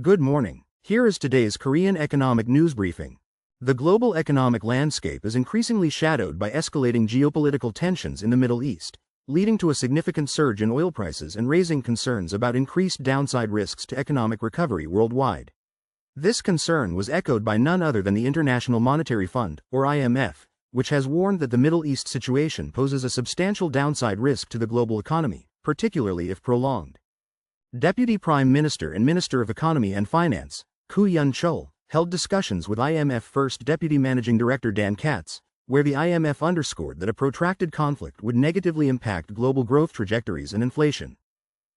Good morning. Here is today's Korean economic news briefing. The global economic landscape is increasingly shadowed by escalating geopolitical tensions in the Middle East, leading to a significant surge in oil prices and raising concerns about increased downside risks to economic recovery worldwide. This concern was echoed by none other than the International Monetary Fund, or IMF, which has warned that the Middle East situation poses a substantial downside risk to the global economy, particularly if prolonged. Deputy Prime Minister and Minister of Economy and Finance, Koo Yoon-chol, held discussions with IMF First Deputy Managing Director Dan Katz, where the IMF underscored that a protracted conflict would negatively impact global growth trajectories and inflation.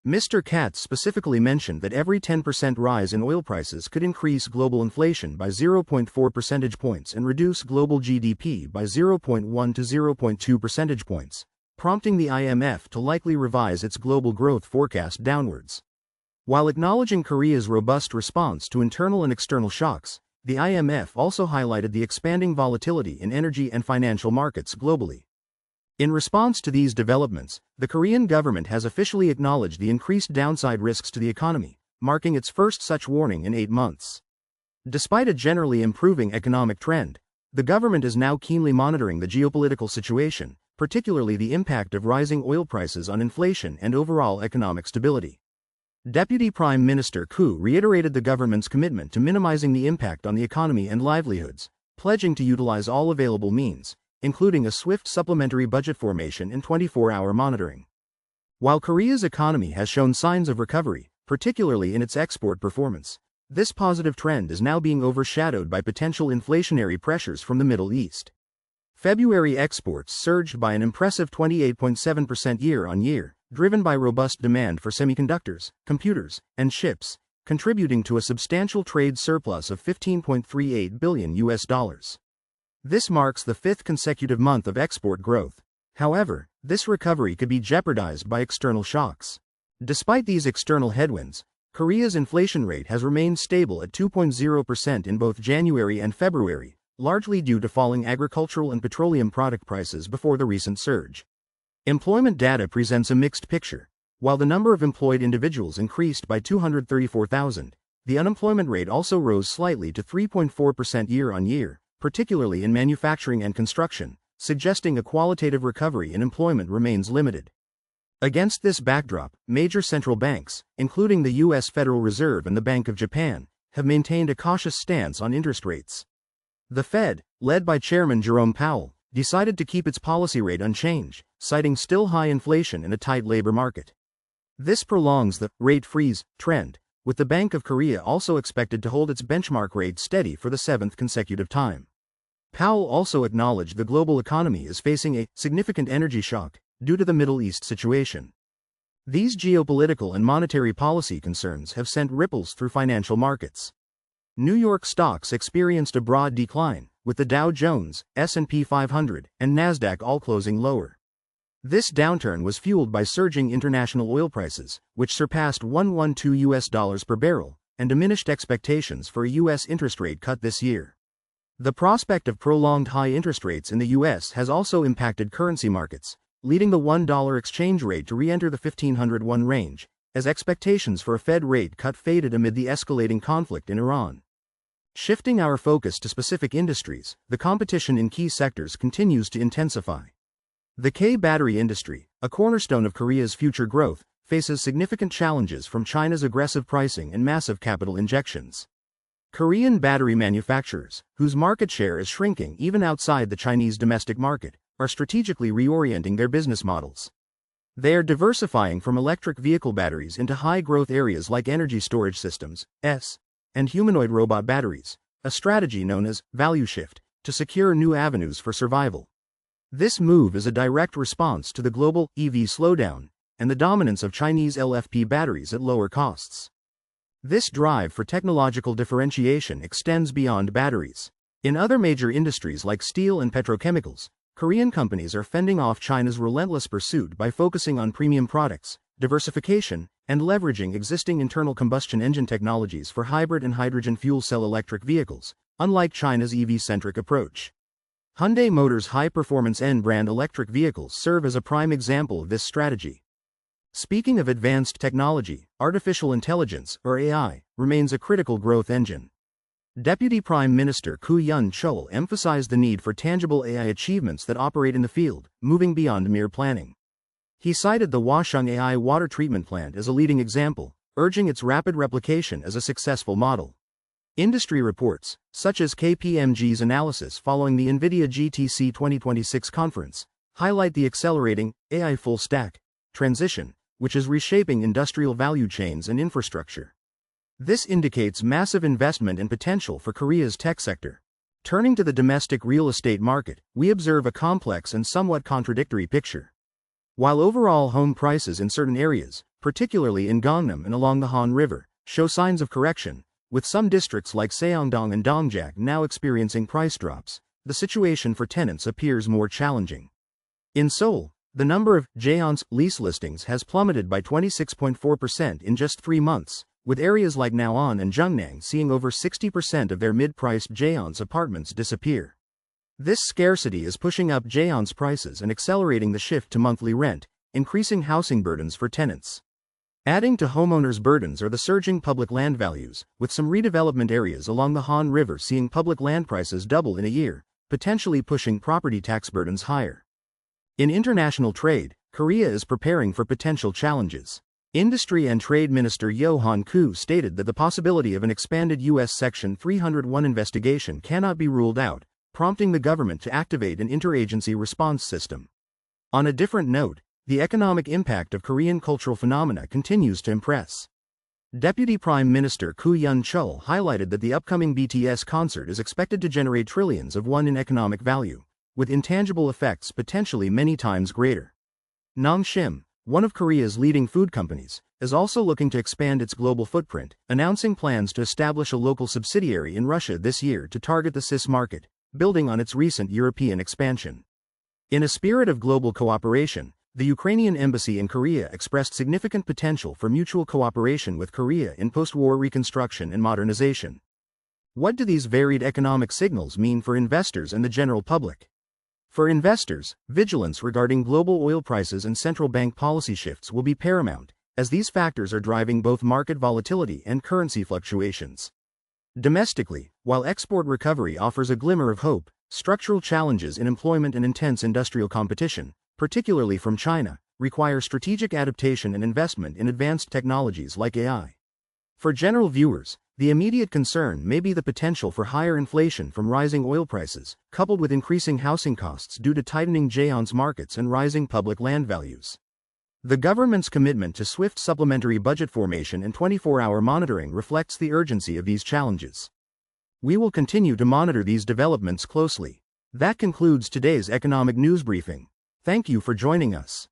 Mr. Katz specifically mentioned that every 10% rise in oil prices could increase global inflation by 0.4 percentage points and reduce global GDP by 0.1 to 0.2 percentage points, prompting the IMF to likely revise its global growth forecast downwards. While acknowledging Korea's robust response to internal and external shocks, the IMF also highlighted the expanding volatility in energy and financial markets globally. In response to these developments, the Korean government has officially acknowledged the increased downside risks to the economy, marking its first such warning in 8 months. Despite a generally improving economic trend, the government is now keenly monitoring the geopolitical situation, particularly the impact of rising oil prices on inflation and overall economic stability. Deputy Prime Minister Koo reiterated the government's commitment to minimizing the impact on the economy and livelihoods, pledging to utilize all available means, including a swift supplementary budget formation and 24-hour monitoring. While Korea's economy has shown signs of recovery, particularly in its export performance, this positive trend is now being overshadowed by potential inflationary pressures from the Middle East. February exports surged by an impressive 28.7% year-on-year, driven by robust demand for semiconductors, computers, and chips, contributing to a substantial trade surplus of $15.38 billion. This marks the 5th consecutive month of export growth. However, this recovery could be jeopardized by external shocks. Despite these external headwinds, Korea's inflation rate has remained stable at 2.0% in both January and February, largely due to falling agricultural and petroleum product prices before the recent surge. Employment data presents a mixed picture. While the number of employed individuals increased by 234,000, the unemployment rate also rose slightly to 3.4% year-on-year, particularly in manufacturing and construction, suggesting a qualitative recovery in employment remains limited. Against this backdrop, major central banks, including the U.S. Federal Reserve and the Bank of Japan, have maintained a cautious stance on interest rates. The Fed, led by Chairman Jerome Powell, decided to keep its policy rate unchanged, citing still high inflation and a tight labor market. This prolongs the rate freeze trend, with the Bank of Korea also expected to hold its benchmark rate steady for the 7th consecutive time. Powell also acknowledged the global economy is facing a significant energy shock due to the Middle East situation. These geopolitical and monetary policy concerns have sent ripples through financial markets. New York stocks experienced a broad decline, with the Dow Jones, S&P 500, and Nasdaq all closing lower. This downturn was fueled by surging international oil prices, which surpassed $112 per barrel, and diminished expectations for a U.S. interest rate cut this year. The prospect of prolonged high interest rates in the U.S. has also impacted currency markets, leading the $1 exchange rate to re-enter the 1501 range, as expectations for a Fed rate cut faded amid the escalating conflict in Iran. Shifting our focus to specific industries, the competition in key sectors continues to intensify. The K-battery industry, a cornerstone of Korea's future growth, faces significant challenges from China's aggressive pricing and massive capital injections. Korean battery manufacturers, whose market share is shrinking even outside the Chinese domestic market, are strategically reorienting their business models. They are diversifying from electric vehicle batteries into high-growth areas like energy storage systems, and humanoid robot batteries, a strategy known as value shift, to secure new avenues for survival. This move is a direct response to the global EV slowdown and the dominance of Chinese LFP batteries at lower costs. This drive for technological differentiation extends beyond batteries. In other major industries like steel and petrochemicals, Korean companies are fending off China's relentless pursuit by focusing on premium products, diversification, and leveraging existing internal combustion engine technologies for hybrid and hydrogen fuel cell electric vehicles, unlike China's EV-centric approach. Hyundai Motors' high-performance N-brand electric vehicles serve as a prime example of this strategy. Speaking of advanced technology, artificial intelligence, or AI, remains a critical growth engine. Deputy Prime Minister Koo Yoon-chul emphasized the need for tangible AI achievements that operate in the field, moving beyond mere planning. He cited the Hwaseong AI water treatment plant as a leading example, urging its rapid replication as a successful model. Industry reports, such as KPMG's analysis following the NVIDIA GTC 2026 conference, highlight the accelerating AI full-stack transition, which is reshaping industrial value chains and infrastructure. This indicates massive investment and potential for Korea's tech sector. Turning to the domestic real estate market, we observe a complex and somewhat contradictory picture. While overall home prices in certain areas, particularly in Gangnam and along the Han River, show signs of correction, with some districts like Seongdong and Dongjak now experiencing price drops, the situation for tenants appears more challenging. In Seoul, the number of Jaeon's lease listings has plummeted by 26.4% in just 3 months, with areas like Naeon and Jungnang seeing over 60% of their mid-priced Jaeon's apartments disappear. This scarcity is pushing up Jaeon's prices and accelerating the shift to monthly rent, increasing housing burdens for tenants. Adding to homeowners' burdens are the surging public land values, with some redevelopment areas along the Han River seeing public land prices double in a year, potentially pushing property tax burdens higher. In international trade, Korea is preparing for potential challenges. Industry and Trade Minister Yo Han-koo stated that the possibility of an expanded U.S. Section 301 investigation cannot be ruled out, prompting the government to activate an interagency response system. On a different note, the economic impact of Korean cultural phenomena continues to impress. Deputy Prime Minister Koo Yoon-chul highlighted that the upcoming BTS concert is expected to generate trillions of won in economic value, with intangible effects potentially many times greater. Nongshim, one of Korea's leading food companies, is also looking to expand its global footprint, announcing plans to establish a local subsidiary in Russia this year to target the CIS market, building on its recent European expansion. In a spirit of global cooperation, the Ukrainian embassy in Korea expressed significant potential for mutual cooperation with Korea in post-war reconstruction and modernization. What do these varied economic signals mean for investors and the general public? For investors, vigilance regarding global oil prices and central bank policy shifts will be paramount, as these factors are driving both market volatility and currency fluctuations. Domestically, while export recovery offers a glimmer of hope, structural challenges in employment and intense industrial competition, particularly from China, require strategic adaptation and investment in advanced technologies like AI. For general viewers, the immediate concern may be the potential for higher inflation from rising oil prices, coupled with increasing housing costs due to tightening Jaeon's markets and rising public land values. The government's commitment to swift supplementary budget formation and 24-hour monitoring reflects the urgency of these challenges. We will continue to monitor these developments closely. That concludes today's economic news briefing. Thank you for joining us.